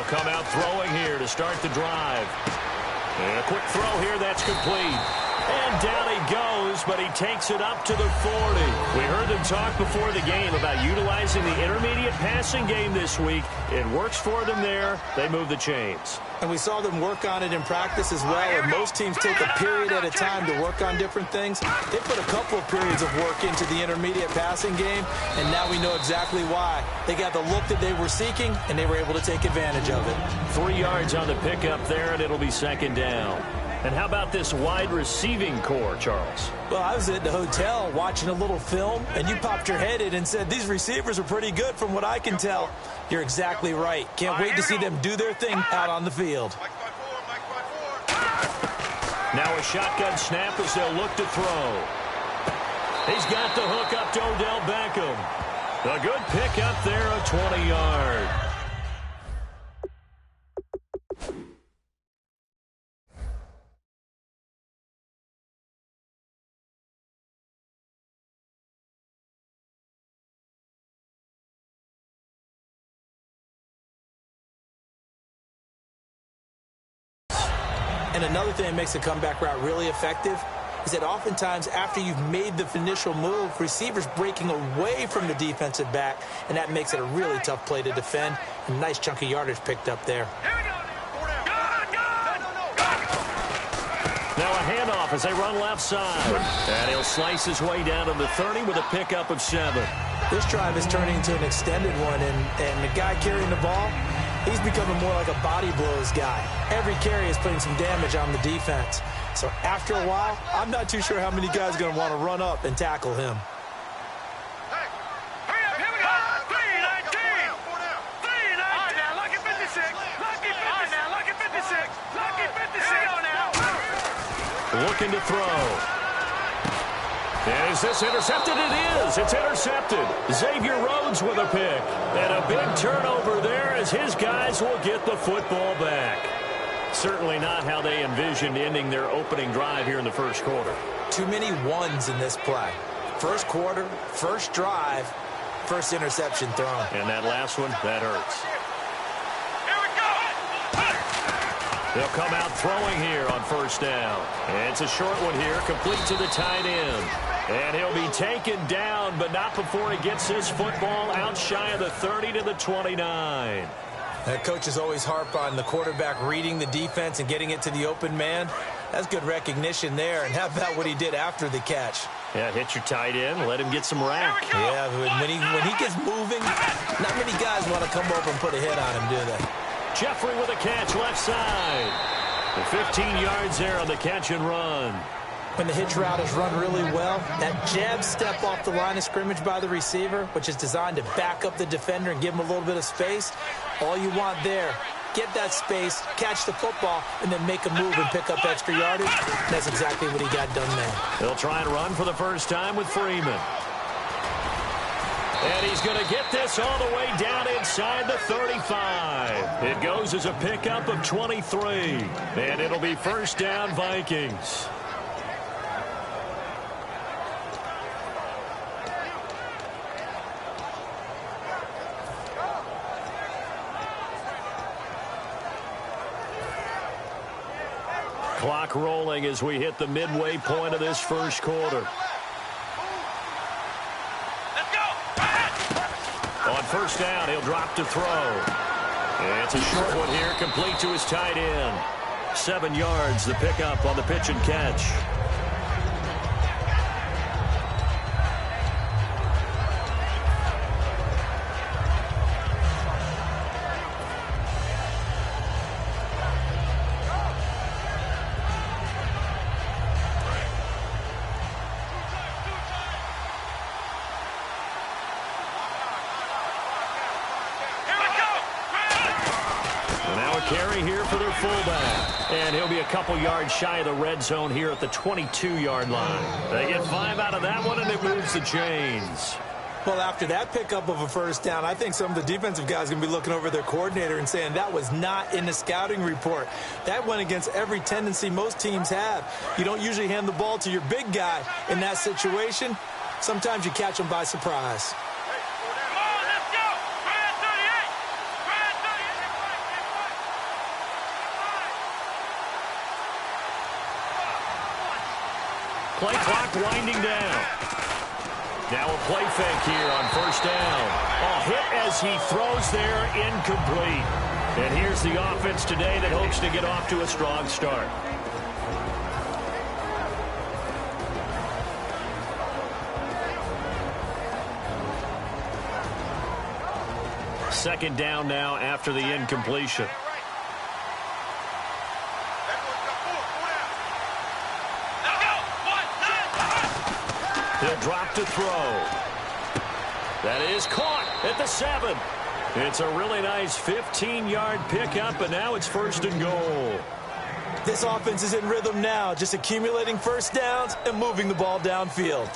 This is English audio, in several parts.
They'll come out throwing here to start the drive. And a quick throw here, that's complete. And down he goes, but he takes it up to the 40. We heard them talk before the game about utilizing the intermediate passing game this week. It works for them there. They move the chains. And we saw them work on it in practice as well. And most teams take a period at a time to work on different things. They put a couple of periods of work into the intermediate passing game, and now we know exactly why. They got the look that they were seeking, and they were able to take advantage of it. 3 yards on the pickup there, and it'll be second down. And how about this wide receiving core, Charles? Well, I was at the hotel watching a little film, and you popped your head in and said, these receivers are pretty good from what I can tell. You're exactly right. Can't wait to see them do their thing out on the field. Now a shotgun snap as they'll look to throw. He's got the hook up to Odell Beckham. A good pickup there, a 20-yard. And another thing that makes the comeback route really effective is that oftentimes after you've made the initial move, receivers breaking away from the defensive back, and that makes it a really tough play to defend. A nice chunk of yardage picked up there. Now a handoff as they run left side. And he'll slice his way down to the 30 with a pickup of 7. This drive is turning into an extended one, and the guy carrying the ball, he's becoming more like a body blows guy. Every carry is putting some damage on the defense. So after a while, I'm not too sure how many guys are going to want to run up and tackle him. Hey, hurry up, here we go. 3-19. 3-19. All right, now, lucky 56. Lucky 56. All right, now, lucky 56. Lucky 56. Here we go now. Looking to throw. And is this intercepted? It is. It's intercepted. Xavier Rhodes with a pick. And a big turnover there as his guys will get the football back. Certainly not how they envisioned ending their opening drive here in the first quarter. Too many ones in this play. First quarter, first drive, first interception thrown. And that last one, that hurts. Here we go. They'll come out throwing here on first down. And it's a short one here, complete to the tight end. And he'll be taken down, but not before he gets his football out shy of the 30 to the 29. Coaches always harp on the quarterback reading the defense and getting it to the open man. That's good recognition there. And how about what he did after the catch? Yeah, hit your tight end, let him get some rack. Yeah, when he gets moving, not many guys want to come over and put a hit on him, do they? Jeffrey with a catch left side. The 15 yards there on the catch and run. When the hitch route is run really well, that jab step off the line of scrimmage by the receiver, which is designed to back up the defender and give him a little bit of space, all you want there, get that space, catch the football, and then make a move and pick up extra yardage. That's exactly what he got done there. He'll try and run for the first time with Freeman. And he's going to get this all the way down inside the 35. It goes as a pickup of 23. And it'll be first down Vikings. Clock rolling as we hit the midway point of this first quarter. Let's go. On first down, he'll drop to throw. It's a short one here, complete to his tight end. 7 yards, the pickup on the pitch and catch. Carry here for their fullback. And he'll be a couple yards shy of the red zone here at the 22-yard line. They get 5 out of that one, and it moves the chains. Well, after that pickup of a first down, I think some of the defensive guys are going to be looking over their coordinator and saying that was not in the scouting report. That went against every tendency most teams have. You don't usually hand the ball to your big guy in that situation. Sometimes you catch them by surprise. play clock winding down. Now a play fake here on first down. Hit as he throws there, incomplete. And here's the offense today that hopes to get off to a strong start. Second down now after the incompletion. He'll drop to throw. That is caught at the 7. It's a really nice 15-yard pickup, and now it's first and goal. This offense is in rhythm now, just accumulating first downs and moving the ball downfield.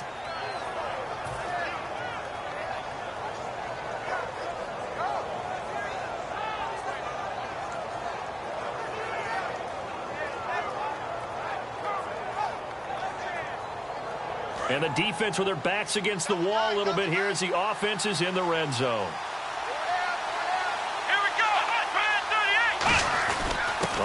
And the defense with their backs against the wall a little bit here as the offense is in the red zone. Here we go.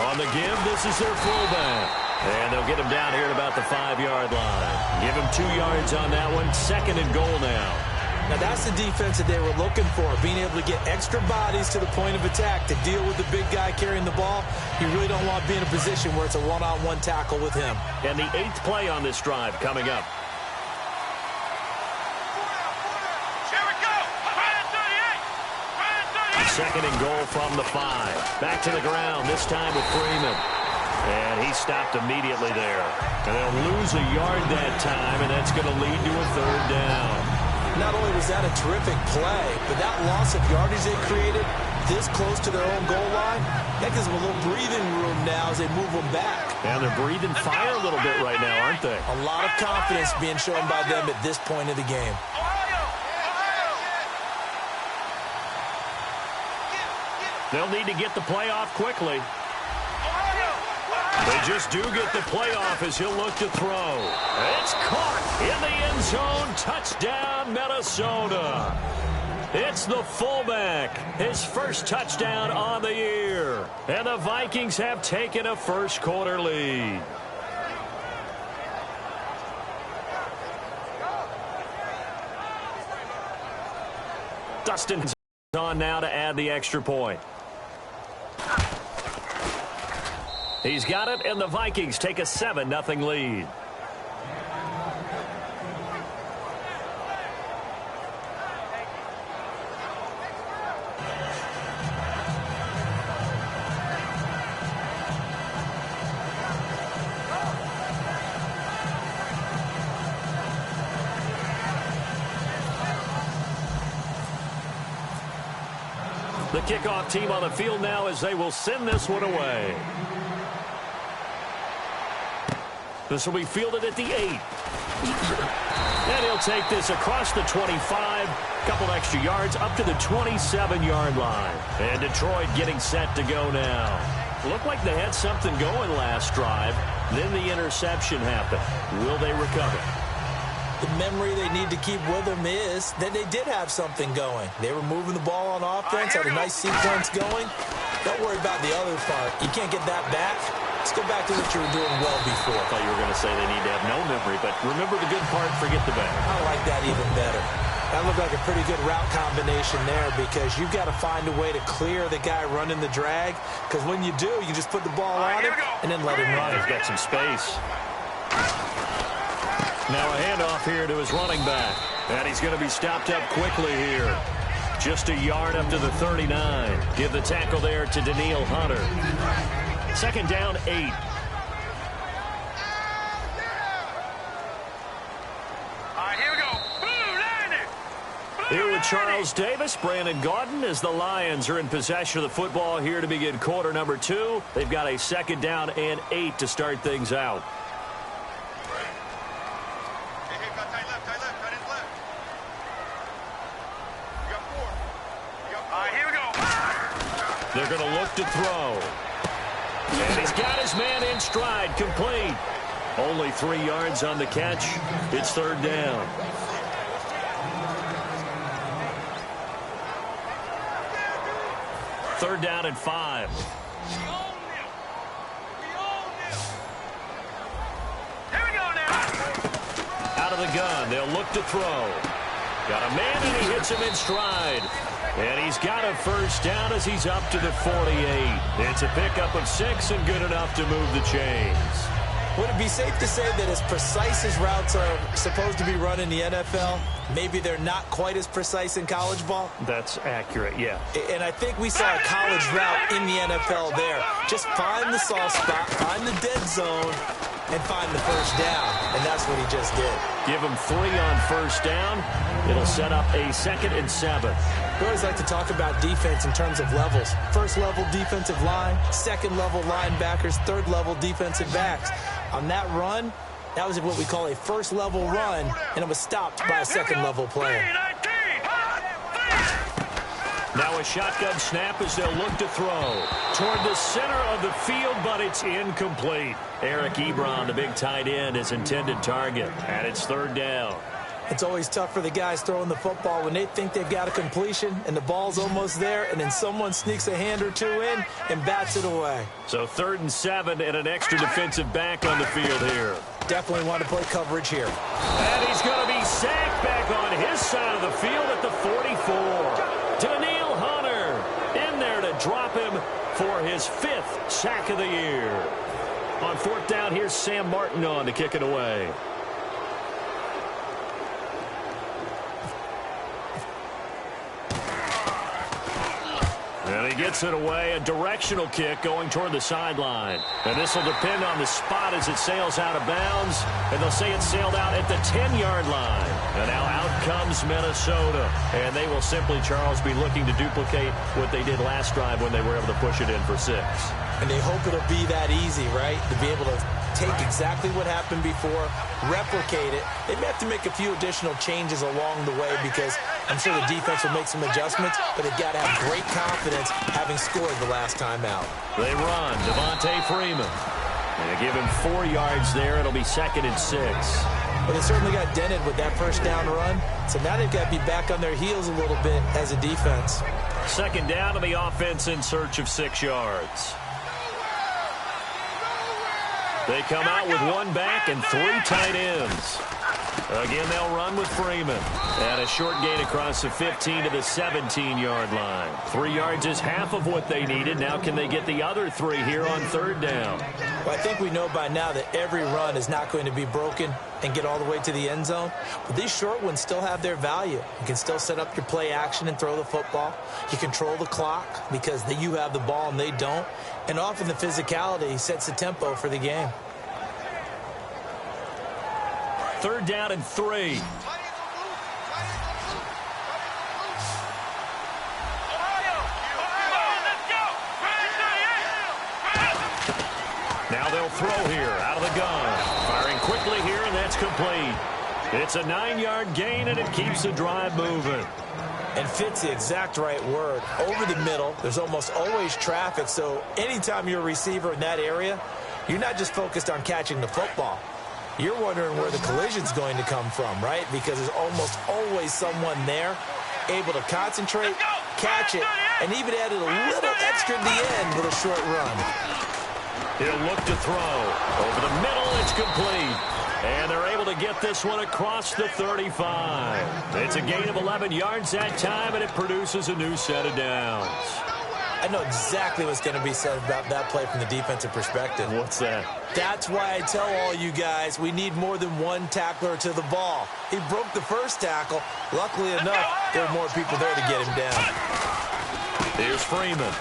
On the give, this is their fullback. And they'll get him down here at about the 5-yard line. Give him 2 yards on that one. Second and goal now. Now that's the defense that they were looking for, being able to get extra bodies to the point of attack to deal with the big guy carrying the ball. You really don't want to be in a position where it's a one-on-one tackle with him. And the 8th play on this drive coming up. Second and goal from the 5. Back to the ground, this time with Freeman. And he stopped immediately there. And they'll lose a yard that time, and that's going to lead to a third down. Not only was that a terrific play, but that loss of yardage they created this close to their own goal line, that gives them a little breathing room now as they move them back. And they're breathing fire a little bit right now, aren't they? A lot of confidence being shown by them at this point of the game. They'll need to get the play off quickly. They just do get the play off as he'll look to throw. It's caught in the end zone. Touchdown, Minnesota. It's the fullback. His first touchdown on the year. And the Vikings have taken a first-quarter lead. Dustin's on now to add the extra point. He's got it, and the Vikings take a 7-0 lead. The kickoff team on the field now as they will send this one away. This will be fielded at the 8. And he'll take this across the 25. Couple extra yards up to the 27-yard line. And Detroit getting set to go now. Looked like they had something going last drive. Then the interception happened. Will they recover? The memory they need to keep with them is that they did have something going. They were moving the ball on offense, had a nice sequence going. Don't worry about the other part. You can't get that back. Let's go back to what you were doing well before. I thought you were going to say they need to have no memory, but remember the good part, forget the bad. I like that even better. That looked like a pretty good route combination there because you've got to find a way to clear the guy running the drag, because when you do, you just put the ball on him and then let him run. He's got some space. Now a handoff here to his running back. And he's going to be stopped up quickly here. Just a yard up to the 39. Give the tackle there to Daniil Hunter. Second down, 8. Here with Charles Davis, Brandon Gaudin, as the Lions are in possession of the football here to begin quarter number 2. They've got a second down and 8 to start things out. They're going to look to throw. And he's got his man in stride, complete. Only 3 yards on the catch. It's third down. Third down and 5. Here we go now. the gun. They'll look to throw. Got a man, and he hits him in stride. And he's got a first down as he's up to the 48. It's a pickup of 6 and good enough to move the chains. Would it be safe to say that as precise as routes are supposed to be run in the NFL, maybe they're not quite as precise in college ball? That's accurate, yeah. And I think we saw a college route in the NFL there. Just find the soft spot, find the dead zone, and find the first down. And that's what he just did. Give him 3 on first down. It'll set up a 2nd and 7. We always like to talk about defense in terms of levels. First level defensive line, second level linebackers, third level defensive backs. On that run, that was what we call a first level run, and it was stopped by a second level player. Now a shotgun snap as they'll look to throw toward the center of the field, but it's incomplete. Eric Ebron, the big tight end, his intended target, and it's 3rd down. It's always tough for the guys throwing the football when they think they've got a completion and the ball's almost there, and then someone sneaks a hand or two in and bats it away. So 3rd and 7 and an extra defensive back on the field here. Definitely want to play coverage here. And he's going to be sacked back on his side of the field at the 44. Daniil Hunter in there to drop him for his 5th sack of the year. On 4th down, here's Sam Martin on to kick it away. And he gets it away, a directional kick going toward the sideline. And this will depend on the spot as it sails out of bounds. And they'll say it sailed out at the 10-yard line. And now out comes Minnesota. And they will simply, Charles, be looking to duplicate what they did last drive when they were able to push it in for 6. And they hope it'll be that easy, right? To be able to take exactly what happened before, replicate it. They may have to make a few additional changes along the way because I'm sure the defense will make some adjustments, but they've got to have great confidence having scored the last time out. They run. Devontae Freeman. They give him 4 yards there. It'll be 2nd and 6. But they certainly got dented with that first down run, so now they've got to be back on their heels a little bit as a defense. 2nd down to the offense in search of 6 yards. They come out with 1 back and 3 tight ends. Again, they'll run with Freeman. And a short gain across the 15 to the 17-yard line. 3 yards is half of what they needed. Now can they get the other 3 here on 3rd down? Well, I think we know by now that every run is not going to be broken and get all the way to the end zone. But these short ones still have their value. You can still set up your play action and throw the football. You control the clock because you have the ball and they don't. And often the physicality sets the tempo for the game. 3rd down and 3. Now they'll throw here out of the gun. Firing quickly here, and that's complete. It's a 9-yard gain, and it keeps the drive moving. And fits the exact right word. Over the middle, there's almost always traffic, so anytime you're a receiver in that area, you're not just focused on catching the football. You're wondering where the collision's going to come from, right? Because there's almost always someone there able to concentrate, catch it, and even added a little extra at the end with a short run. He'll look to throw. Over the middle, it's complete. And they're able to get this one across the 35. It's a gain of 11 yards that time, and it produces a new set of downs. I know exactly what's going to be said about that play from the defensive perspective. What's that? That's why I tell all you guys we need more than one tackler to the ball. He broke the first tackle. Luckily enough, there were more people there to get him down. Here's Freeman.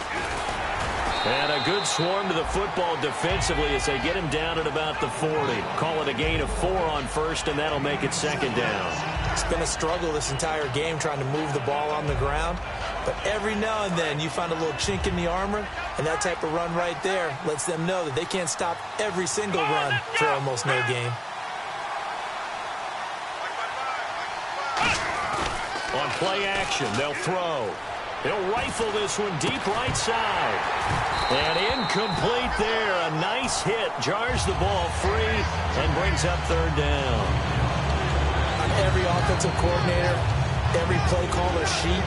And a good swarm to the football defensively as they get him down at about the 40. Call it a gain of 4 on first, and that'll make it 2nd down. It's been a struggle this entire game trying to move the ball on the ground. But every now and then you find a little chink in the armor, and that type of run right there lets them know that they can't stop every single run for almost no gain. On play action, they'll throw. He'll rifle this one deep right side. And incomplete there. A nice hit. Jars the ball free and brings up 3rd down. On every offensive coordinator, every play caller sheet,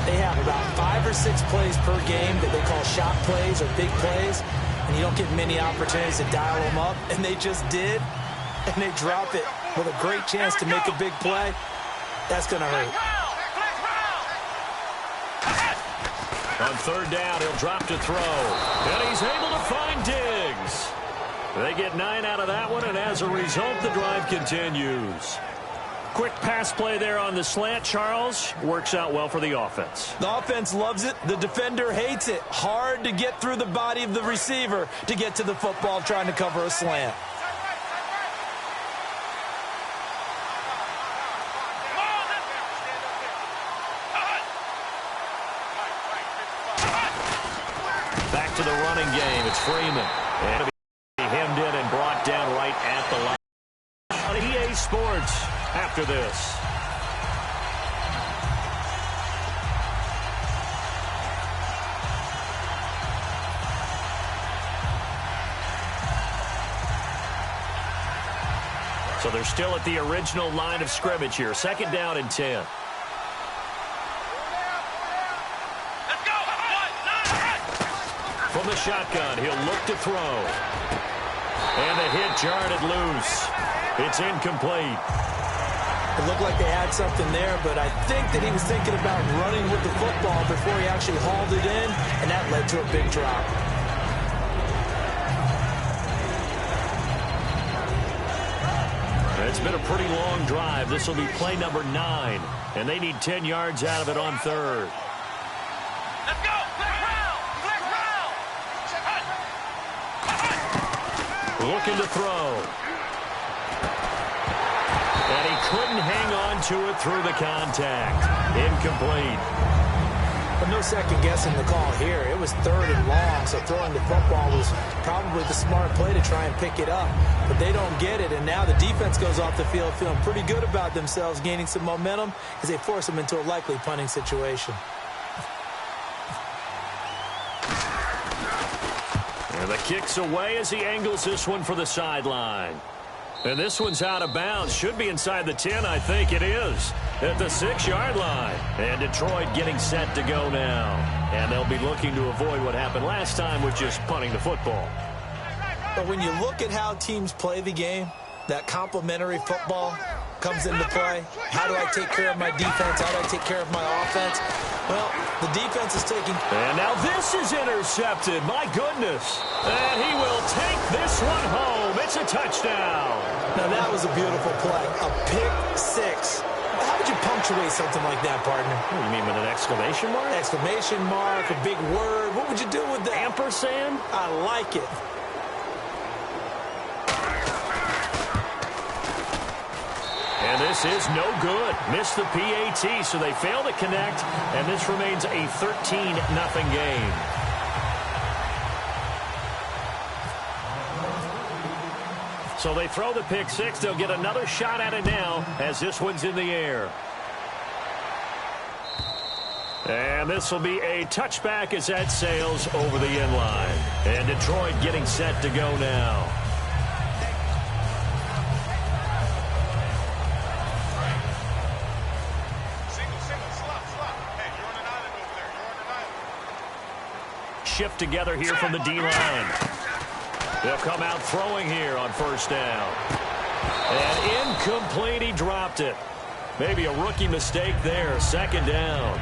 they have about 5 or 6 plays per game that they call shot plays or big plays. And you don't get many opportunities to dial them up. And they just did. and they drop it with a great chance to make a big play, that's going to hurt. On third down, he'll drop to throw. And he's able to find Diggs. They get 9 out of that one, and as a result, the drive continues. Quick pass play there on the slant, Charles. Works out well for the offense. The offense loves it. The defender hates it. Hard to get through the body of the receiver to get to the football trying to cover a slant. Back to the running game. It's Freeman. And to be hemmed in and brought down right at the line. On EA Sports after this. So they're still at the original line of scrimmage here. Second down and 10. From the shotgun, he'll look to throw. And the hit jarred loose. It's incomplete. It looked like they had something there, but I think that he was thinking about running with the football before he actually hauled it in, and that led to a big drop. It's been a pretty long drive. This will be play number 9, and they need 10 yards out of it on third. Let's go! Looking to throw. And he couldn't hang on to it through the contact. Incomplete. But no second guessing the call here. It was third and long, so throwing the football was probably the smart play to try and pick it up. But they don't get it, and now the defense goes off the field feeling pretty good about themselves, gaining some momentum as they force them into a likely punting situation. And the kick's away as he angles this one for the sideline. And this one's out of bounds. Should be inside the 10, I think it is. At the 6-yard line. And Detroit getting set to go now. And they'll be looking to avoid what happened last time with just punting the football. But when you look at how teams play the game, that complementary football comes into play. How do I take care of my defense? How do I take care of my offense? Well, the defense is taking... And now this is intercepted. My goodness. And he will take this one home. It's a touchdown. Now, that was a beautiful play. A pick six. How would you punctuate something like that, partner? What do you mean, with an exclamation mark? Exclamation mark, a big word. What would you do with that? Ampersand? I like it. And this is no good. Missed the PAT, so they fail to connect, and this remains a 13-0 game. So they throw the pick six. They'll get another shot at it now as this one's in the air. And this will be a touchback as that sails over the end line. And Detroit getting set to go now. Shift together here from the D-line. They'll come out throwing here on first down. And incomplete, he dropped it. Maybe a rookie mistake there, second down.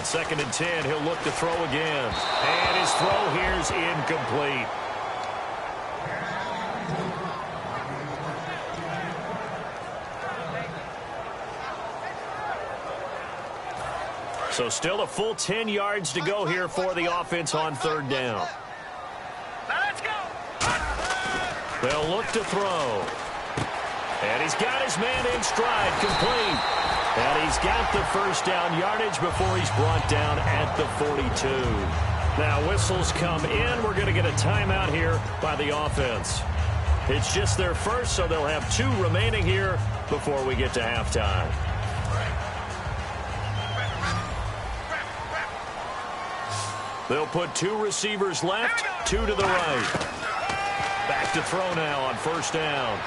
Second and 10, he'll look to throw again. And his throw here's incomplete. So still a full 10 yards to go here for the offense on third down. Let's go. They'll look to throw. And he's got his man in stride, complete. And he's got the first down yardage before he's brought down at the 42. Now whistles come in. We're going to get a timeout here by the offense. It's just their first, so they'll have 2 remaining here before we get to halftime. They'll put 2 receivers left, 2 to the right. Back to throw now on first down.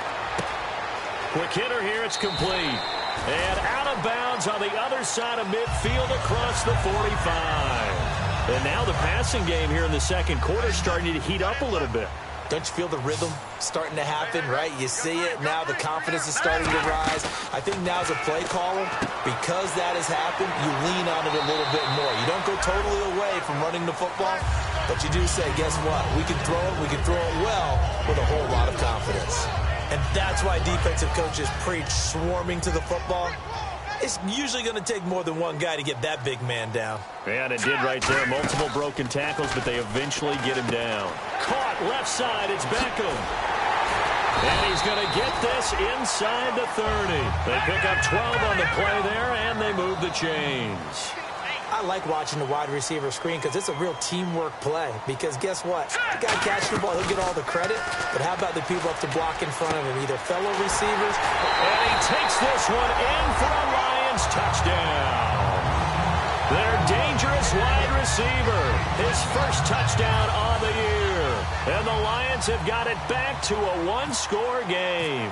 Quick hitter here, it's complete. And out of bounds on the other side of midfield across the 45. And now the passing game here in the second quarter starting to heat up a little bit. Don't you feel the rhythm starting to happen, right? You see it. Now the confidence is starting to rise. I think now as a play caller, because that has happened, you lean on it a little bit more. You don't go totally away from running the football, but you do say, guess what? We can throw it well with a whole lot of confidence. And that's why defensive coaches preach swarming to the football. It's usually going to take more than one guy to get that big man down. And it did right there. Multiple broken tackles, but they eventually get him down. Caught left side. It's Beckham. And he's going to get this inside the 30. They pick up 12 on the play there, and they move the chains. I like watching the wide receiver screen because it's a real teamwork play. Because guess what? The guy catching the ball, he'll get all the credit. But how about the people up to block in front of him? Either fellow receivers. And he takes this one in for a Lions touchdown. Their dangerous wide receiver. His first touchdown on the year. And the Lions have got it back to a one-score game.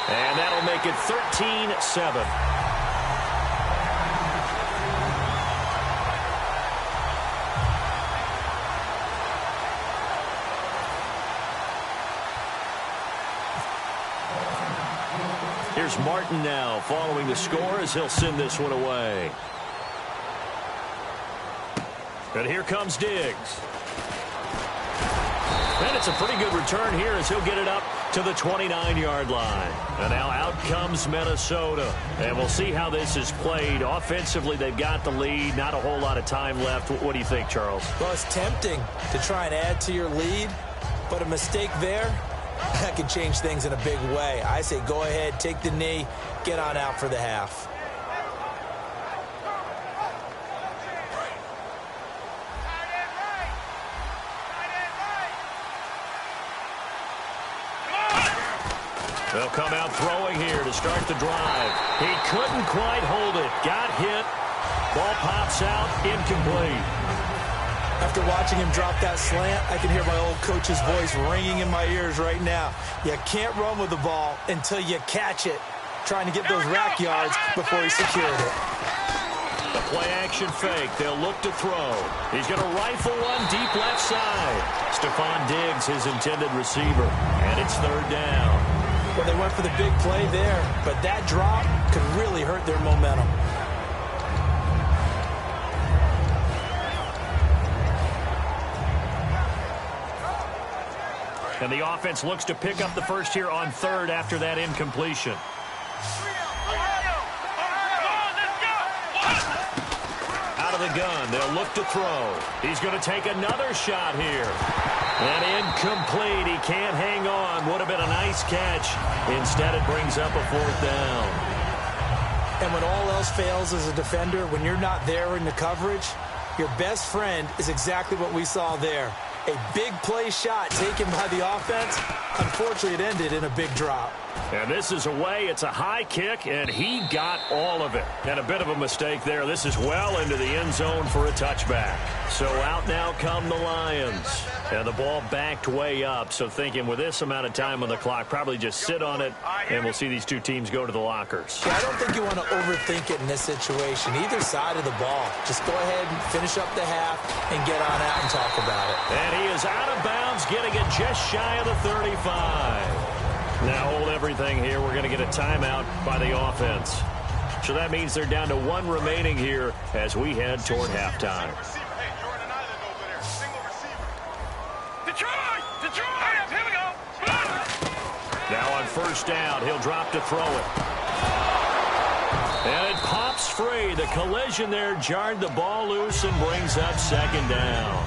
And that'll make it 13-7. Here's Martin now following the score as he'll send this one away. And here comes Diggs. And it's a pretty good return here as he'll get it up to the 29-yard line. And now out comes Minnesota. And we'll see how this is played. Offensively, they've got the lead. Not a whole lot of time left. What do you think, Charles? Well, it's tempting to try and add to your lead, but a mistake there, that can change things in a big way. I say go ahead, take the knee, get on out for the half. They'll come out throwing here to start the drive. He couldn't quite hold it. Got hit. Ball pops out. Incomplete. After watching him drop that slant, I can hear my old coach's voice ringing in my ears right now. You can't run with the ball until you catch it. Trying to get those rack yards before he secured it. The play action fake. They'll look to throw. He's going to rifle one deep left side. Stephon Diggs, his intended receiver. And it's third down. Well, they went for the big play there, but that drop could really hurt their momentum. And the offense looks to pick up the first here on third after that incompletion. Out of the gun, they'll look to throw. He's going to take another shot here. And incomplete. He can't hang on. Would have been a nice catch. Instead, it brings up a fourth down. And when all else fails as a defender, when you're not there in the coverage, your best friend is exactly what we saw there. A big play shot taken by the offense. Unfortunately, it ended in a big drop. And this is away. It's a high kick, and he got all of it. And a bit of a mistake there. This is well into the end zone for a touchback. So out now come the Lions. And the ball backed way up. So thinking with this amount of time on the clock, probably just sit on it, and we'll see these two teams go to the lockers. Yeah, I don't think you want to overthink it in this situation. Either side of the ball. Just go ahead and finish up the half and get on out and talk about it. And he is out of bounds, getting it just shy of the 35. Now hold everything here. We're going to get a timeout by the offense. So that means they're down to one remaining here as we head toward halftime. Detroit! Here we go! Now on first down, he'll drop to throw it. And it pops free. The collision there jarred the ball loose and brings up second down.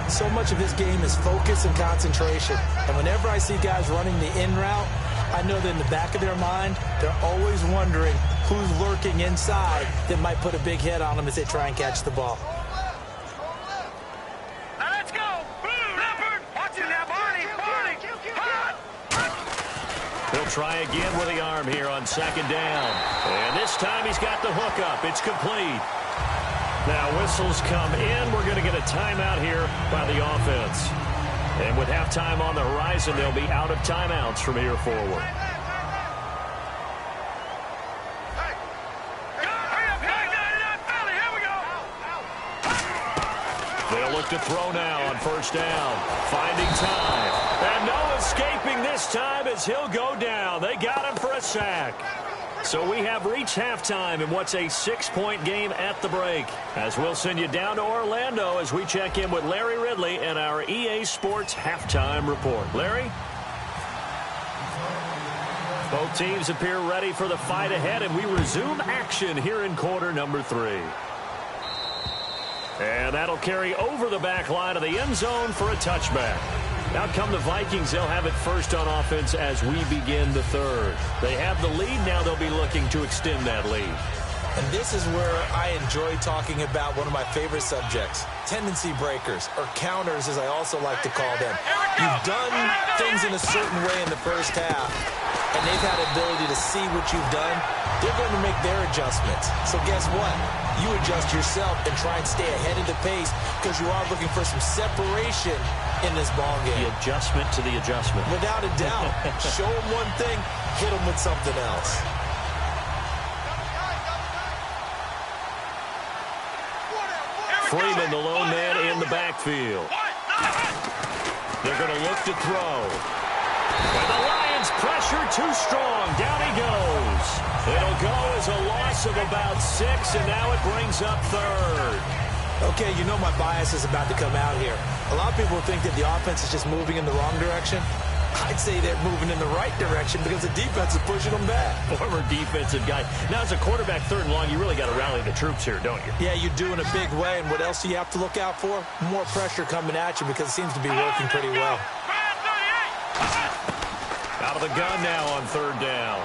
So much of this game is focus and concentration. And whenever I see guys running the in route, I know that in the back of their mind, they're always wondering who's lurking inside that might put a big hit on them as they try and catch the ball. Now let's go! Leopard! Watch it now, Barney! Barney! Hot! They'll try again with the arm here on second down. And this time he's got the hook up. It's complete. Now whistles come in. We're going to get a timeout here by the offense. And with halftime on the horizon, they'll be out of timeouts from here forward. They'll look to throw now on first down. Finding time. And no escaping this time as he'll go down. They got him for a sack. So we have reached halftime in what's a 6-point game at the break. As we'll send you down to Orlando as we check in with Larry Ridley and our EA Sports Halftime Report. Larry? Both teams appear ready for the fight ahead, and we resume action here in quarter number 3. And that'll carry over the back line of the end zone for a touchback. Out come the Vikings. They'll have it first on offense as we begin the third. They have the lead. Now they'll be looking to extend that lead. And this is where I enjoy talking about one of my favorite subjects, tendency breakers, or counters as I also like to call them. You've done things in a certain way in the first half, and they've had the ability to see what you've done. They're going to make their adjustments. So guess what? You adjust yourself and try and stay ahead of the pace because you are looking for some separation in this ball game. The adjustment to the adjustment. Without a doubt. Show them one thing, hit them with something else. Freeman, the lone man in the backfield. They're going to look to throw. And the Lions pressure too strong. Down he goes. It'll go as a loss of about 6, and now it brings up third. Okay, you know my bias is about to come out here. A lot of people think that the offense is just moving in the wrong direction. I'd say they're moving in the right direction because the defense is pushing them back. Former defensive guy. Now, as a quarterback, 3rd and long, you really got to rally the troops here, don't you? Yeah, you do in a big way. And what else do you have to look out for? More pressure coming at you because it seems to be working pretty well. Out of the gun now on 3rd down.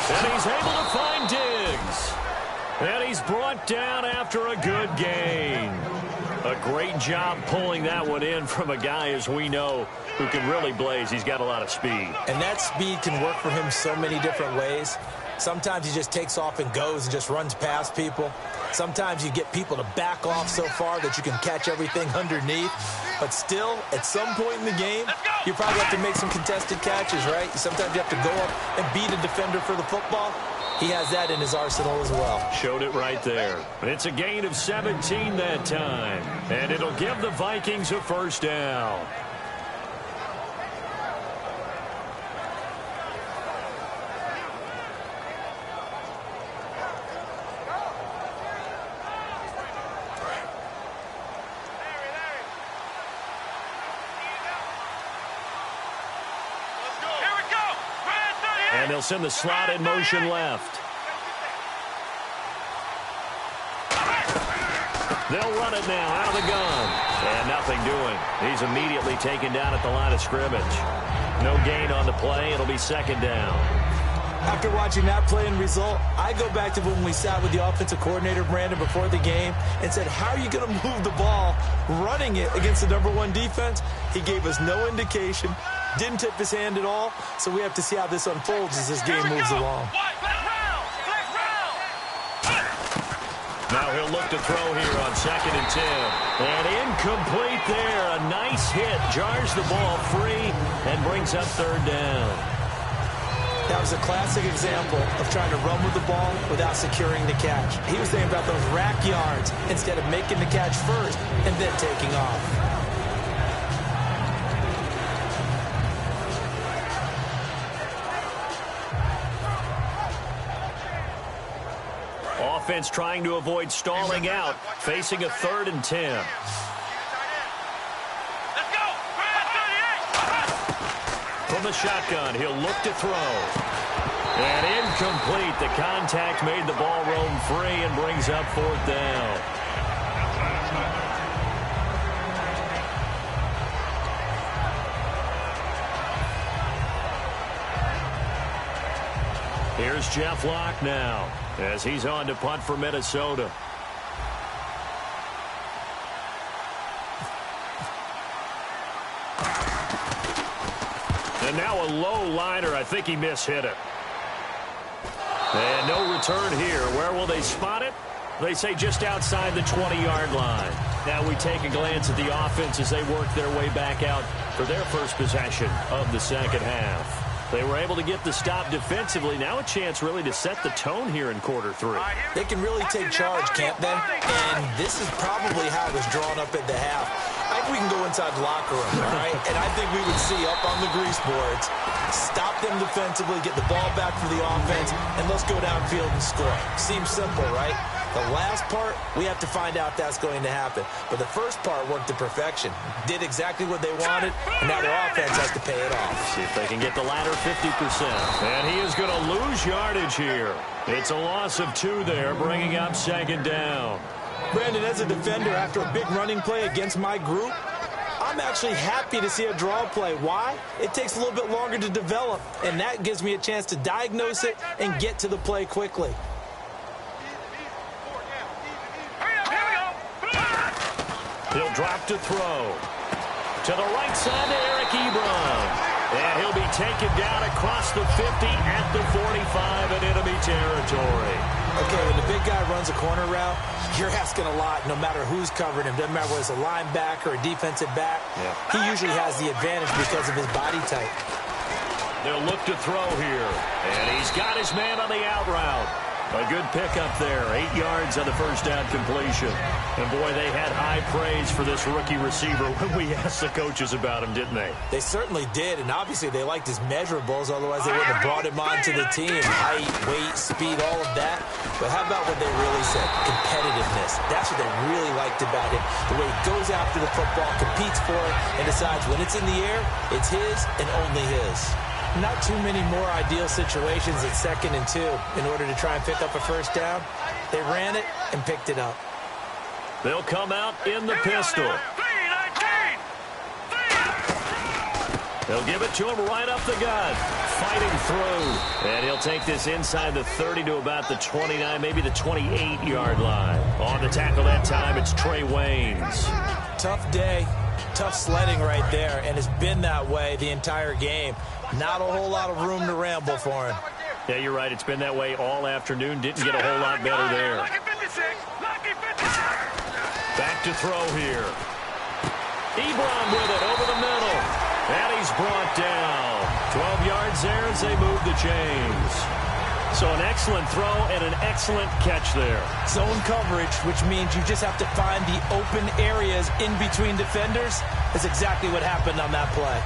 And he's able to find Diggs. And he's brought down after a good gain. A great job pulling that one in from a guy, as we know, who can really blaze. He's got a lot of speed. And that speed can work for him so many different ways. Sometimes he just takes off and goes and just runs past people. Sometimes you get people to back off so far that you can catch everything underneath. But still, at some point in the game, you probably have to make some contested catches, right? Sometimes you have to go up and beat a defender for the football. He has that in his arsenal as well. Showed it right there. It's a gain of 17 that time. And it'll give the Vikings a first down. And they'll send the slot in motion left. They'll run it now out of the gun. And nothing doing. He's immediately taken down at the line of scrimmage. No gain on the play. It'll be 2nd down. After watching that play and result, I go back to when we sat with the offensive coordinator, Brandon, before the game and said, how are you going to move the ball running it against the #1 defense? He gave us no indication, didn't tip his hand at all, so we have to see how this unfolds as this game moves along. Now he'll look to throw here on 2nd and 10. And incomplete there. A nice hit. Jars the ball free and brings up 3rd down. That was a classic example of trying to run with the ball without securing the catch. He was thinking about those rack yards instead of making the catch first and then taking off. Offense trying to avoid stalling out, facing a 3rd and 10. From the shotgun, he'll look to throw. And incomplete. The contact made the ball roam free and brings up 4th down. Here's Jeff Locke now as he's on to punt for Minnesota. And now a low liner. I think he mishit it. And no return here. Where will they spot it? They say just outside the 20-yard line. Now we take a glance at the offense as they work their way back out for their first possession of the second half. They were able to get the stop defensively. Now a chance really to set the tone here in quarter 3. They can really take charge, can't they? And this is probably how it was drawn up at the half. I think we can go inside the locker room, all right? And I think we would see up on the grease boards, stop them defensively, get the ball back for the offense, and let's go downfield and score. Seems simple, right? The last part, we have to find out if that's going to happen. But the first part worked to perfection. Did exactly what they wanted, and now their offense has to pay it off. See if they can get the latter 50%. And he is going to lose yardage here. It's a loss of 2 there, bringing up second down. Brandon, as a defender, after a big running play against my group, I'm actually happy to see a draw play. Why? It takes a little bit longer to develop, and that gives me a chance to diagnose it and get to the play quickly. He'll drop to throw. To the right side to Eric Ebron. And he'll be taken down across the 50 at the 45 in enemy territory. Okay, when the big guy runs a corner route, you're asking a lot no matter who's covering him. Doesn't matter whether it's a linebacker or a defensive back. He usually has the advantage because of his body type. They'll look to throw here. And he's got his man on the out route. A good pickup there. 8 yards on the first down completion. And, boy, they had high praise for this rookie receiver when we asked the coaches about him, didn't they? They certainly did, and obviously they liked his measurables, otherwise they wouldn't have brought him onto the team. Height, weight, speed, all of that. But how about what they really said? Competitiveness. That's what they really liked about him. The way he goes after the football, competes for it, and decides when it's in the air, it's his and only his. Not too many more ideal situations at 2nd and 2 in order to try and pick up a first down. They ran it and picked it up. They'll come out in the pistol. They'll give it to him right up the gut. Fighting through. And he'll take this inside the 30 to about the 29, maybe the 28-yard line. On the tackle that time, it's Trey Waynes. Tough day. Tough sledding right there, and it's been that way the entire game. Not a whole lot of room to ramble for him. Yeah, you're right. It's been that way all afternoon. Didn't get a whole lot better there. Back to throw here. Ebron with it over the middle. And he's brought down. 12 yards there as they move the chains. So an excellent throw and an excellent catch there. Zone coverage, which means you just have to find the open areas in between defenders. That's exactly what happened on that play.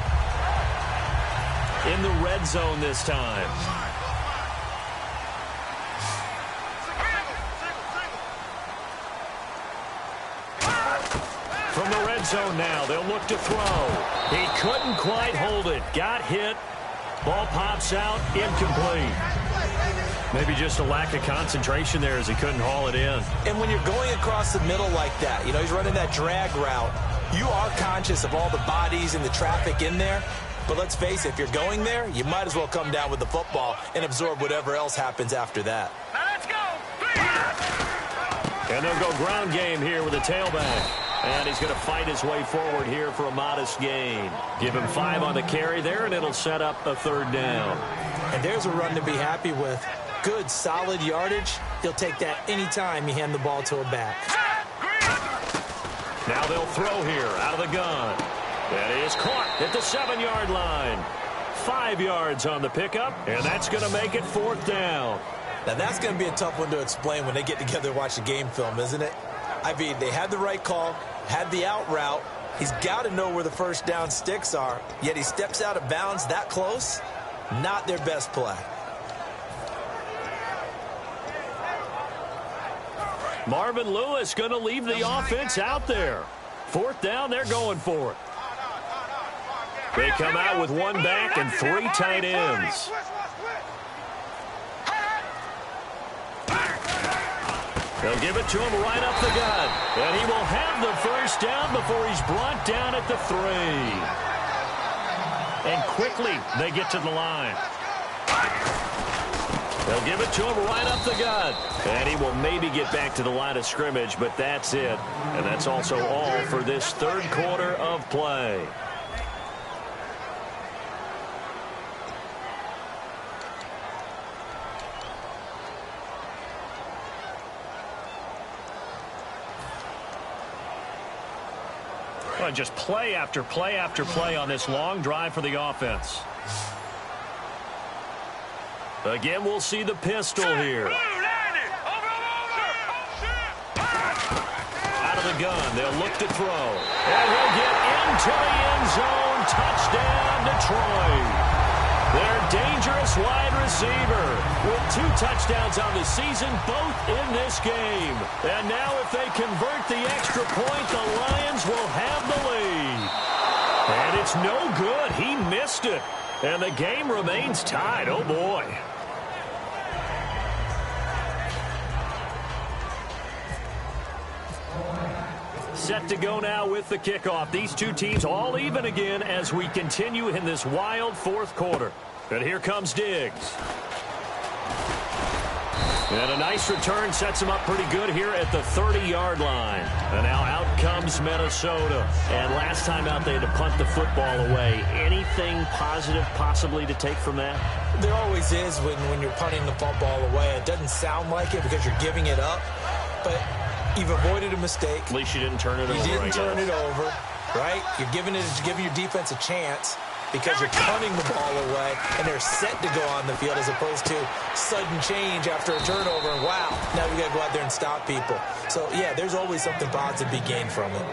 In the red zone this time. From the red zone now, they'll look to throw. He couldn't quite hold it. Got hit. Ball pops out. Incomplete. Maybe just a lack of concentration there as he couldn't haul it in. And when you're going across the middle like that, you know, he's running that drag route, you are conscious of all the bodies and the traffic in there. But let's face it, if you're going there, you might as well come down with the football and absorb whatever else happens after that. Now let's go. And they'll go ground game here with a tailback. And he's going to fight his way forward here for a modest gain. Give him 5 on the carry there, and it'll set up a 3rd down. And there's a run to be happy with. Good, solid yardage. He'll take that anytime you hand the ball to a back. Now they'll throw here out of the gun. That is caught at the 7-yard line. 5 yards on the pickup, and that's going to make it 4th down. Now that's going to be a tough one to explain when they get together and watch the game film, isn't it? I mean, they had the right call, had the out route. He's got to know where the first down sticks are, yet he steps out of bounds that close. Not their best play. Marvin Lewis going to leave the offense out there. 4th down, they're going for it. They come out with 1 back and 3 tight ends. They'll give it to him right up the gut. And he will have the first down before he's brought down at the 3. And quickly they get to the line. They'll give it to him right up the gut. And he will maybe get back to the line of scrimmage, but that's it. And that's also all for this 3rd quarter of play. Well, just play after play after play on this long drive for the offense. Again, we'll see the pistol here. Out of the gun, they'll look to throw. And he'll get into the end zone. Touchdown, Detroit. Their dangerous wide receiver with 2 touchdowns on the season, both in this game. And now if they convert the extra point, the Lions will have the lead. And it's no good. He missed it. And the game remains tied. Oh, boy. Set to go now with the kickoff. These two teams all even again as we continue in this wild fourth quarter. And here comes Diggs. And a nice return sets him up pretty good here at the 30-yard line. And now out comes Minnesota. And last time out they had to punt the football away. Anything positive possibly to take from that? There always is when you're punting the football away. It doesn't sound like it because you're giving it up. But you've avoided a mistake. At least you didn't turn it over. You didn't turn it over, right? You're giving your defense a chance because you're punting the ball away, and they're set to go on the field as opposed to sudden change after a turnover, and wow, now we got to go out there and stop people. So, yeah, there's always something positive to be gained from it.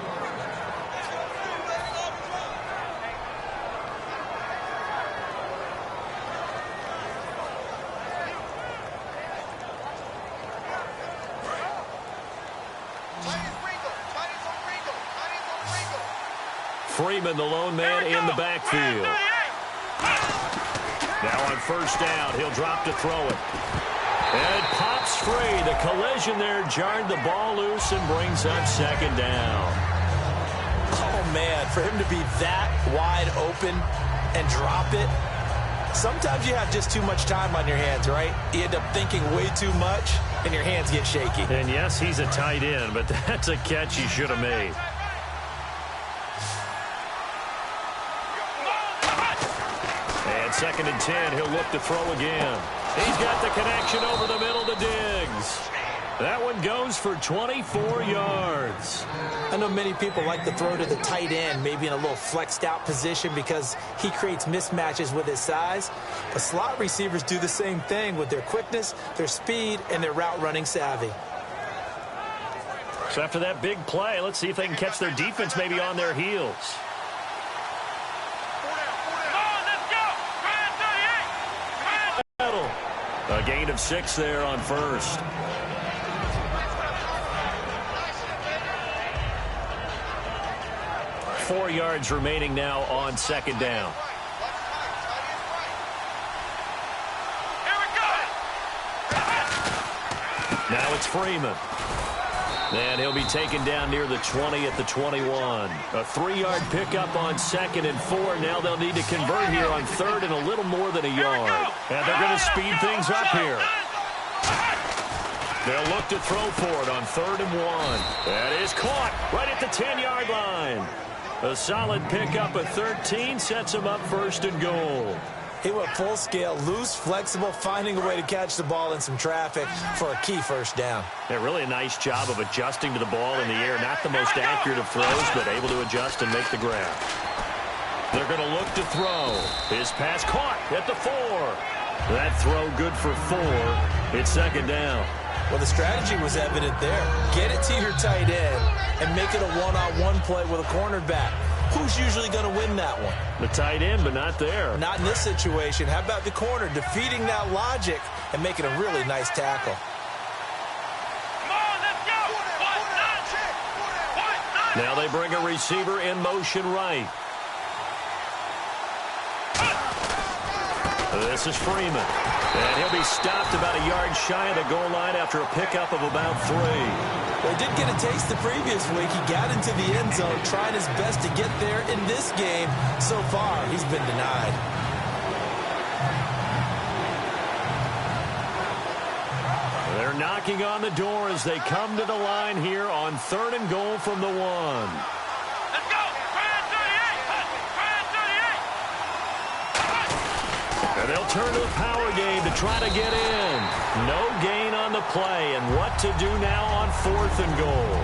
Freeman, the lone man in the backfield. Now on first down, he'll drop to throw it. And pops free. The collision there jarred the ball loose and brings up second down. Oh, man, for him to be that wide open and drop it, sometimes you have just too much time on your hands, right? You end up thinking way too much, and your hands get shaky. And, yes, he's a tight end, but that's a catch he should have made. And 2nd and 10, he'll look to throw again. He's got the connection over the middle to Diggs. That one goes for 24 yards. I know many people like to throw to the tight end, maybe in a little flexed out position because he creates mismatches with his size. But slot receivers do the same thing with their quickness, their speed, and their route running savvy. So after that big play, let's see if they can catch their defense maybe on their heels. A gain of 6 there on first. Four yards remaining now on 2nd down. Now it's Freeman. And he'll be taken down near the 20 at the 21. A 3-yard pickup on 2nd and 4. Now they'll need to convert here on 3rd and a little more than a yard. And they're going to speed things up here. They'll look to throw for it on 3rd and 1. That is caught right at the 10-yard line. A solid pickup at 13 sets him up 1st and goal. He went full scale, loose, flexible, finding a way to catch the ball in some traffic for a key first down. Yeah, really a nice job of adjusting to the ball in the air. Not the most accurate of throws, but able to adjust and make the grab. They're going to look to throw. His pass caught at the 4. That throw good for 4. It's 2nd down. Well, the strategy was evident there. Get it to your tight end and make it a one-on-one play with a cornerback. Who's usually going to win that one? The tight end, but not there. Not in this situation. How about the corner defeating that logic and making a really nice tackle? Come on, let's go. Now they bring a receiver in motion right. This is Freeman. And he'll be stopped about a yard shy of the goal line after a pickup of about 3. Well, he did get a taste the previous week. He got into the end zone, trying his best to get there in this game. So far, he's been denied. They're knocking on the door as they come to the line here on 3rd and goal from the 1. Let's go. And they'll turn to the power game to try to get in. No gain on the play, and what to do now on 4th and goal.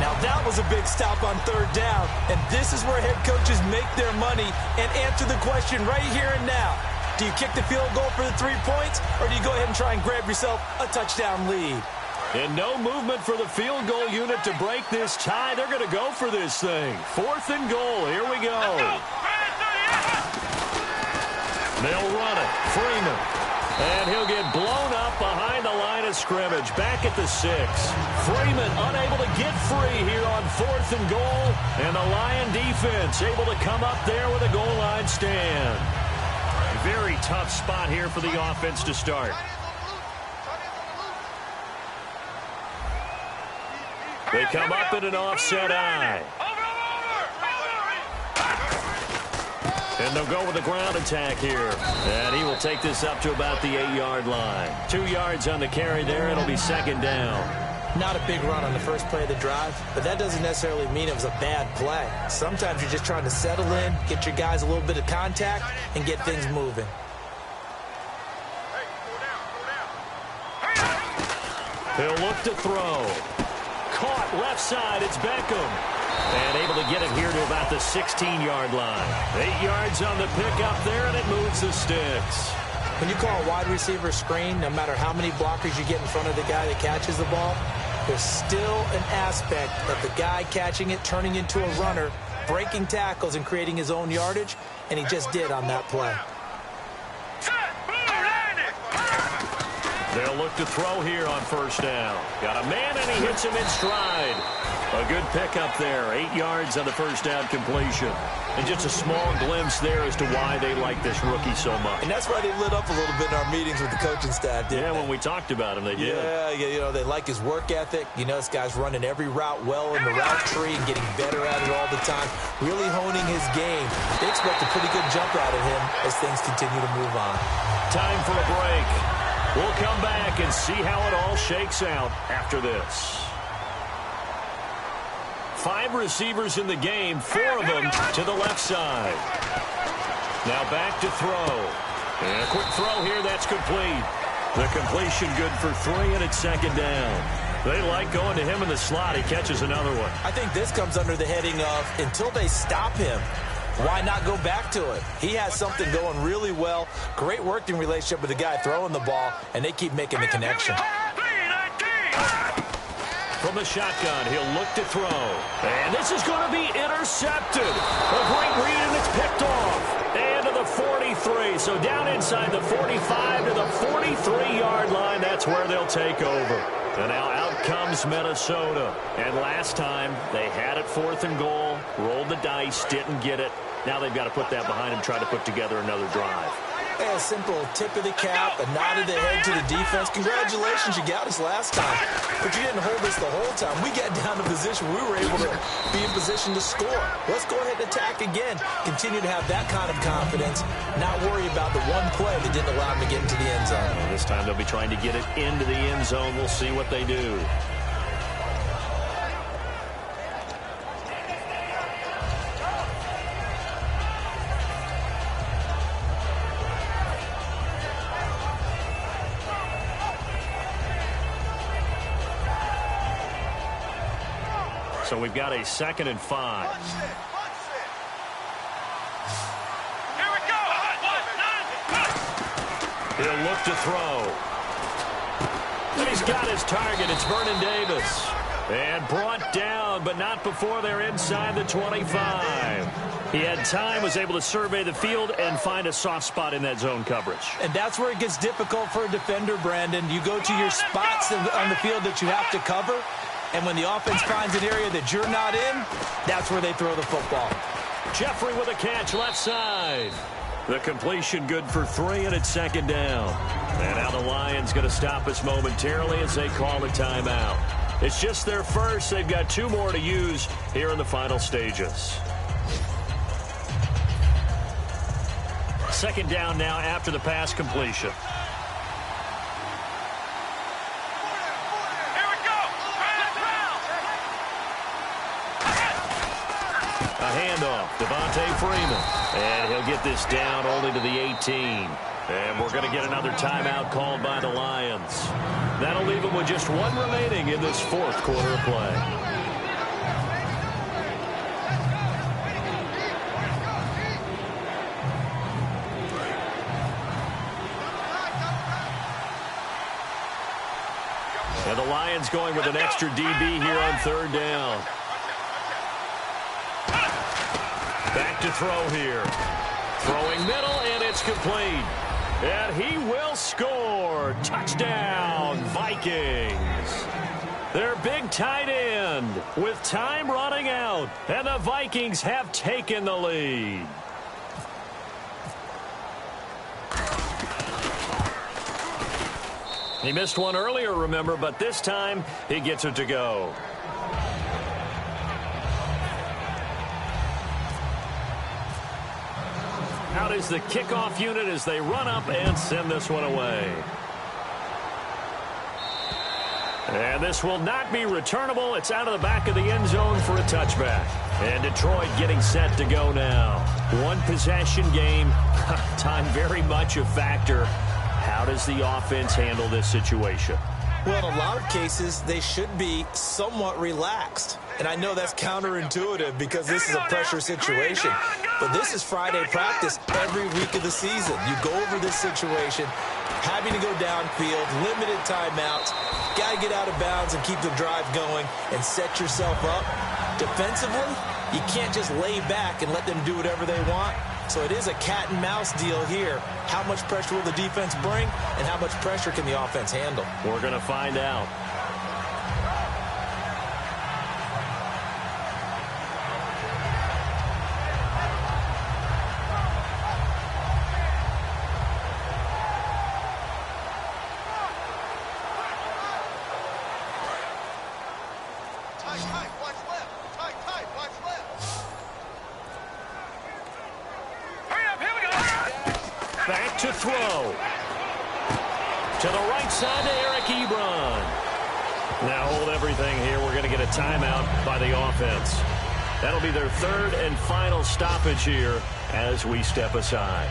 Now That was a big stop on third down, and this is where head coaches make their money and answer the question right here and now. Do you kick the field goal for the 3 points, or do you go ahead and try and grab yourself a touchdown lead? And no movement for the field goal unit to break this tie. They're going to go for this thing. 4th and goal. Here we go. They'll run it. Freeman. And he'll get blown up behind the line of scrimmage. Back at the 6. Freeman unable to get free here on 4th and goal. And the Lion defense able to come up there with a goal line stand. A very tough spot here for the offense to start. They come up in an offset eye. And they'll go with the ground attack here. And he will take this up to about the 8-yard line. 2 yards on the carry there. It'll be 2nd down. Not a big run on the first play of the drive, but that doesn't necessarily mean it was a bad play. Sometimes you're just trying to settle in, get your guys a little bit of contact, and get things moving. He'll look to throw. Caught left side. It's Beckham. And able to get it here to about the 16-yard line. 8 yards on the pickup there, and it moves the sticks. When you call a wide receiver screen, no matter how many blockers you get in front of the guy that catches the ball, there's still an aspect of the guy catching it, turning into a runner, breaking tackles and creating his own yardage, and he just did on that play. They'll look to throw here on 1st down. Got a man, and he hits him in stride. A good pickup there. 8 yards on the 1st down completion. And just a small glimpse there as to why they like this rookie so much. And that's why they lit up a little bit in our meetings with the coaching staff, didn't they? When we talked about him, they did. Yeah, they like his work ethic. You know, this guy's running every route well in the route tree and getting better at it all the time, really honing his game. They expect a pretty good jump out of him as things continue to move on. Time for a break. We'll come back and see how it all shakes out after this. 5 receivers in the game, 4 of them to the left side. Now back to throw. And a quick throw here, that's complete. The completion good for 3, and it's 2nd down. They like going to him in the slot. He catches another one. I think this comes under the heading of until they stop him, why not go back to it? He has something going really well. Great working relationship with the guy throwing the ball, and they keep making the connection. From the shotgun, he'll look to throw. And this is going to be intercepted. A great read, and it's picked off. And to the 43. So down inside the 45 to the 43-yard line. That's where they'll take over. And now out comes Minnesota. And last time, they had it 4th and goal, rolled the dice, didn't get it. Now they've got to put that behind them, try to put together another drive. A simple tip of the cap, a nod of the head to the defense. Congratulations, you got us last time. But you didn't hold us the whole time. We got down to position. We were able to be in position to score. Let's go ahead and attack again. Continue to have that kind of confidence. Not worry about the one play that didn't allow them to get into the end zone. Well, this time they'll be trying to get it into the end zone. We'll see what they do. So we've got a 2nd and 5. Here we go. He'll look to throw. And he's got his target. It's Vernon Davis. And brought down, but not before they're inside the 25. He had time, was able to survey the field and find a soft spot in that zone coverage. And that's where it gets difficult for a defender, Brandon. You go to your spots on the field that you have to cover. And when the offense finds an area that you're not in, that's where they throw the football. Jeffrey with a catch left side. The completion good for 3, and it's 2nd down. And now the Lions going to stop us momentarily as they call a timeout. It's just their first. They've got 2 more to use here in the final stages. 2nd down now after the pass completion. A handoff, Devontae Freeman. And he'll get this down only to the 18. And we're going to get another timeout called by the Lions. That'll leave them with just 1 remaining in this 4th quarter of play. Lions going with an extra DB here on third down. Back to throw here. Throwing middle, and it's complete. And he will score. Touchdown, Vikings. Their big tight end with time running out. And the Vikings have taken the lead. He missed one earlier, remember, but this time he gets it to go. Out is the kickoff unit as they run up and send this one away. And this will not be returnable. It's out of the back of the end zone for a touchback. And Detroit getting set to go now. One possession game. Time very much a factor. How does the offense handle this situation? Well, in a lot of cases, they should be somewhat relaxed. And I know that's counterintuitive because this is a pressure situation. But this is Friday practice every week of the season. You go over this situation, having to go downfield, limited timeouts, got to get out of bounds and keep the drive going and set yourself up. Defensively, you can't just lay back and let them do whatever they want. So it is a cat and mouse deal here. How much pressure will the defense bring, and how much pressure can the offense handle? We're going to find out. Back to throw. To the right side to Eric Ebron. Now hold everything here. We're going to get a timeout by the offense. That'll be their third and final stoppage here as we step aside.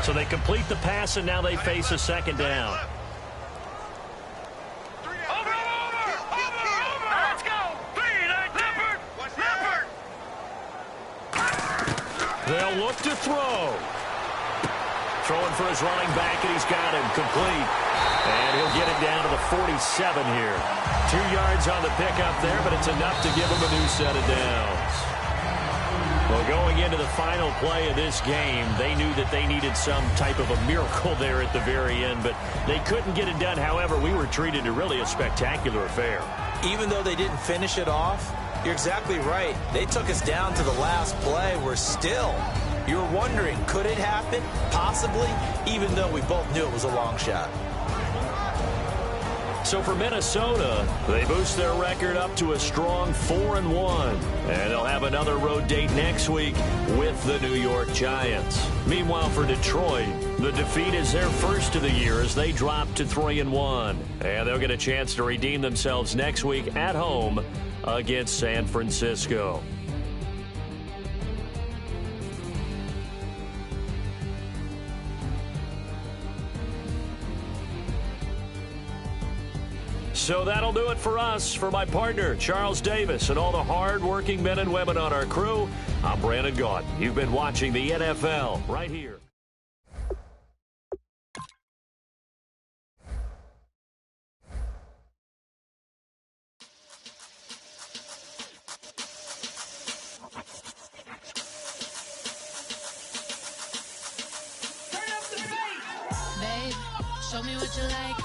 So they complete the pass, and now they face a second down. They'll look to throw. Throwing for his running back, and he's got him complete. And he'll get it down to the 47 here. 2 yards on the pickup there, but it's enough to give him a new set of downs. Well, going into the final play of this game, they knew that they needed some type of a miracle there at the very end, but they couldn't get it done. However, we were treated to really a spectacular affair. Even though they didn't finish it off, you're exactly right. They took us down to the last play. We're still, you're wondering, could it happen? Possibly, even though we both knew it was a long shot. So for Minnesota, they boost their record up to a strong 4-1. And they'll have another road date next week with the New York Giants. Meanwhile, for Detroit, the defeat is their first of the year as they drop to 3-1. And they'll get a chance to redeem themselves next week at home against San Francisco. So that'll do it for us. For my partner, Charles Davis, and all the hard-working men and women on our crew, I'm Brandon Gaunt. You've been watching the NFL right here. Babe, show me what you like.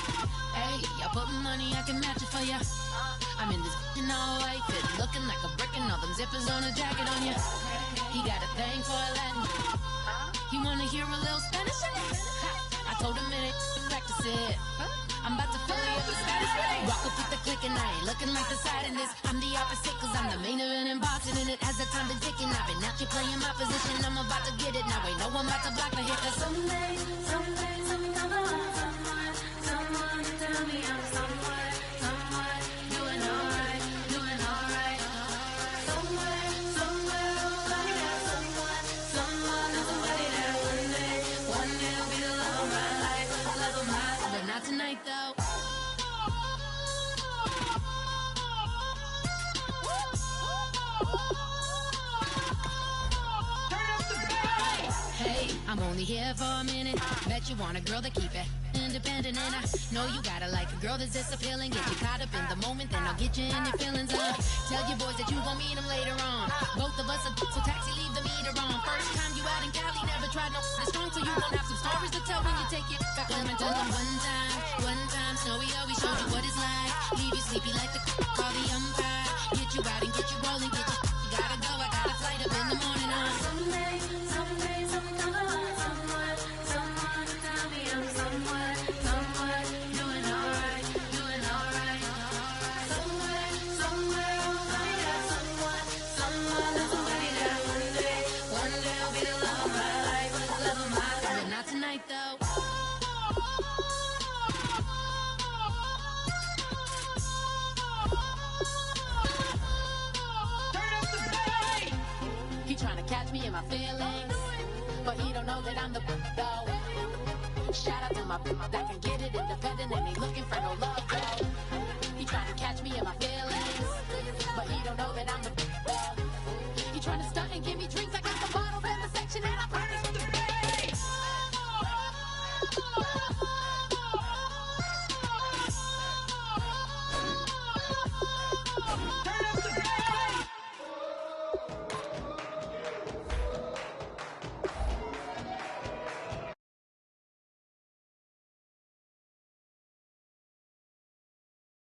Hey, I put money, I can match it for ya. I'm in this all white fit, looking like a brick and all them zippers on a jacket on ya. He got a thing for a Latin. He wanna hear a little Spanish? I told him it ain't practice it. I'm about to fill you up the status. Rock up with the click and I ain't looking like the side in this. I'm the opposite cause I'm the main event in boxing and it has the time been ticking. I've been out here playing my position, I'm about to get it. Now ain't no one about to block the hit. Cause someday, I'm gonna want someone to tell me I'm someone doing alright. Somewhere, somebody got someone is somebody that one day will be the love of my life, love of my life. But not tonight though. Hey, I'm only only here for a minute. Bet you want a girl to keep it independent, and I know you gotta like a girl that's this appealing. Get you caught up in the moment, then I'll get you in your feelings. Tell your boys that you gon' meet them later on. Both of us are so taxi, leave the meter on. First time you out in Cali, never tried no this strong, so you gon' have some stories to tell when you take it back home and tell them one time, Snowy always showed you what it's like. Leave you sleepy like the call the umpire. Get you out and get you rolling, get you gotta go. I got a flight up in the morning. Someday, someone come along, someone to tell me I'm someone doing alright. Somewhere I'll find out someone, somebody that one day will be the love of my life, but not tonight though. He tryna catch me in my feelings, but he don't know that I'm the though. Shout out to my that can get it independent and ain't looking for no love though. He tryna catch me in my feelings, but he don't know that I'm the